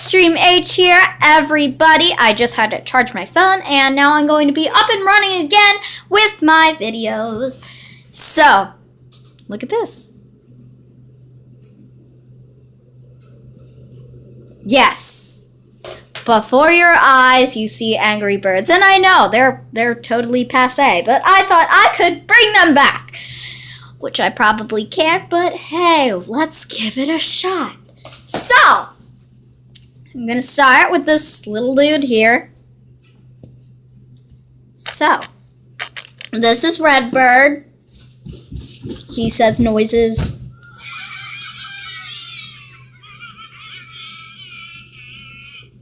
Stream H here, everybody. I just had to charge my phone, and now I'm going to be up and running again with my videos. So, look at this. Yes. Before your eyes, you see Angry Birds, and I know they're totally passé, but I thought I could bring them back, which I probably can't. But hey, let's give it a shot. So, I'm gonna start with this little dude here. So, this is Redbird. He says noises.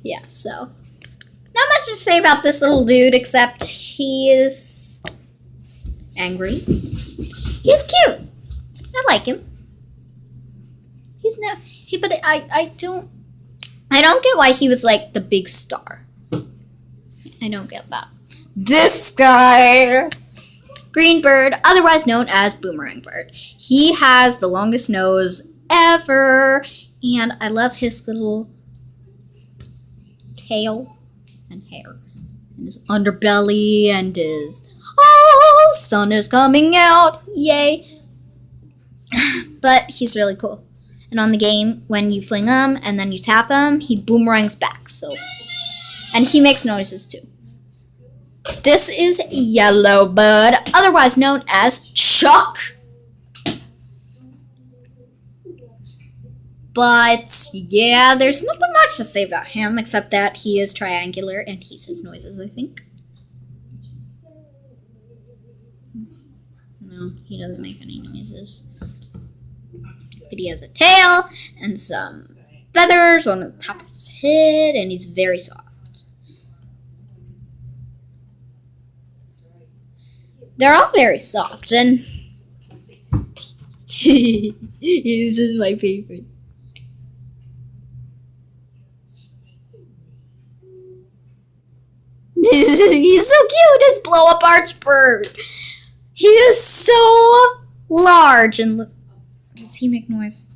Yeah, so not much to say about this little dude except he is angry. He's cute. I like him. But I don't get why he was like the big star. I don't get that. This guy, Green Bird, otherwise known as Boomerang Bird. He has the longest nose ever, and I love his little tail and hair, and his underbelly, and his sun is coming out, yay! But he's really cool. And on the game, when you fling him and then you tap him, he boomerangs back. So, and he makes noises too. This is Yellowbird, otherwise known as Chuck. But yeah, there's nothing much to say about him except that he is triangular and he says noises, I think. No, he doesn't make any noises. But he has a tail and some feathers on the top of his head, and he's very soft. They're all very soft, and this is my favorite. He's so cute, this blow-up archbird. He is so large, and does he make noise?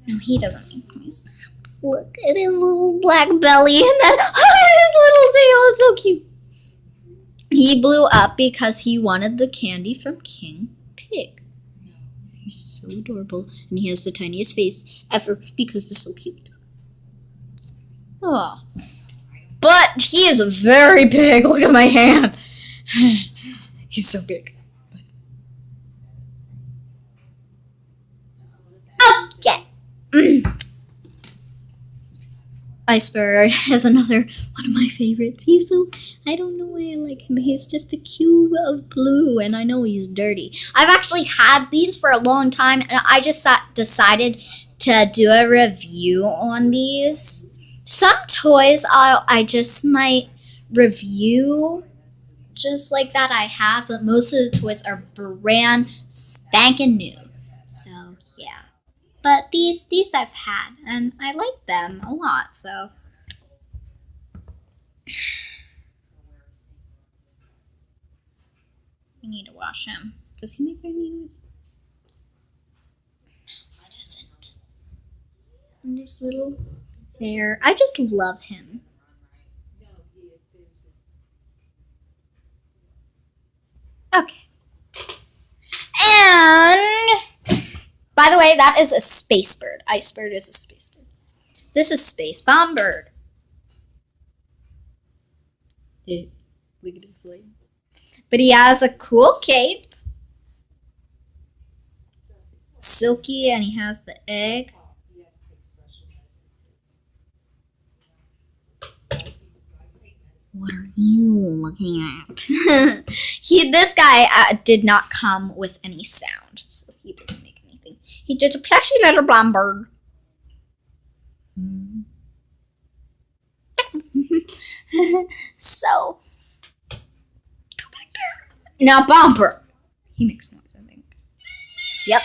No, he doesn't make noise. Look at his little black belly, and then look at his little tail. It's so cute. He blew up because he wanted the candy from King Pig. He's so adorable, and he has the tiniest face ever because it's so cute. Oh, but he is very big. Look at my hand. He's so big. Icebird is another one of my favorites. I don't know why I like him. He's just a cube of blue, and I know he's dirty. I've actually had these for a long time, and I just decided to do a review on these. Some toys I just might review just like that I have, but most of the toys are brand spanking new. So, yeah. But these I've had, and I like them a lot, so. We need to wash him. Does he make any noise? No, he doesn't. And this little hair. I just love him. Okay. And by the way, that is a space bird. Icebird is a space bird. This is Space Bomb Bird. Look at his leg. But he has a cool cape. Silky, and he has the egg. What are you looking at? This guy did not come with any sound, so he didn't make anything. He did a plushy little blonde bird. So, go back there. Now, Bomber. He makes noise, I think. Yep.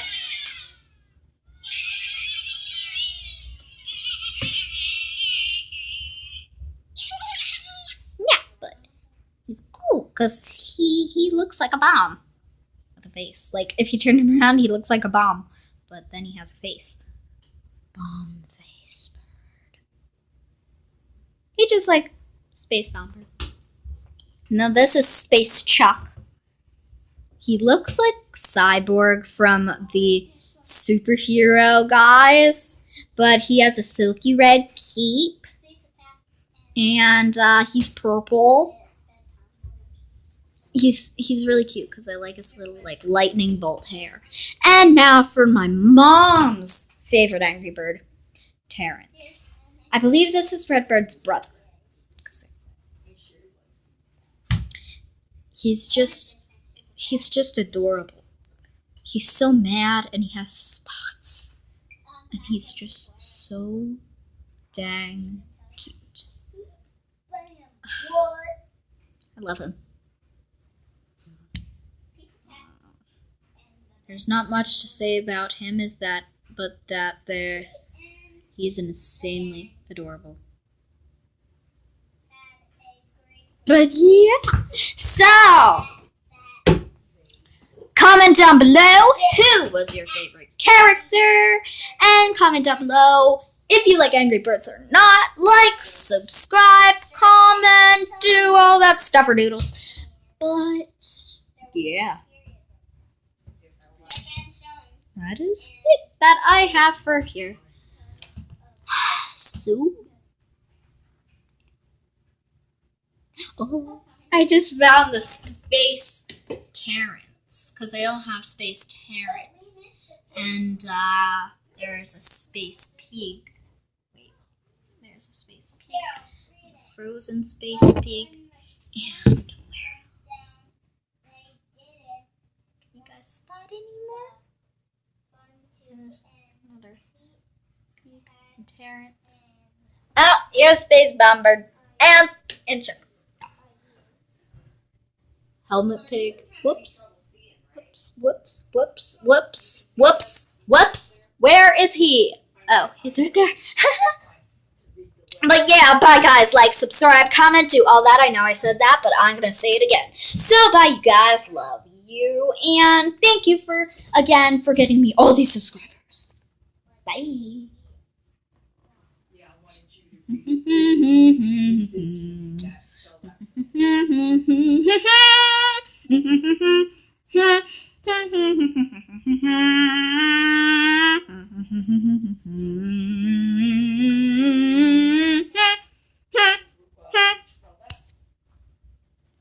Because he looks like a bomb with a face. Like, if you turn him around, he looks like a bomb. But then he has a face. Bomb face. he just like Space Bomber. Now this is Space Chuck. He looks like Cyborg from the superhero guys, but he has a silky red cape, and he's purple. He's really cute because I like his little like lightning bolt hair. And now for my mom's favorite Angry Bird, Terrence. I believe this is Redbird's brother. He's just adorable. He's so mad and he has spots. And he's just so dang cute. I love him. There's not much to say about him but that he's insanely adorable. But yeah, so comment down below who was your favorite character, and comment down below if you like Angry Birds or not. Like, subscribe, comment, do all that stuff or doodles. But yeah, that is it that I have for here. So, oh, I just found the Space Terrence, because I don't have Space Terrence. And there's a Space Pig. Wait, there's a Space Pig. A frozen Space Pig. And where else? Can you guys spot any more? There's another Pig and Terrence. Oh, here's Space Bomber. And Chuck. Helmet Pig. Whoops. Whoops, whoops, whoops, whoops, whoops, whoops. Where is he? Oh, he's right there. But yeah, bye guys. Like, subscribe, comment, do all that. I know I said that, but I'm going to say it again. So bye you guys. Love you. And thank you again for getting me all these subscribers. Bye.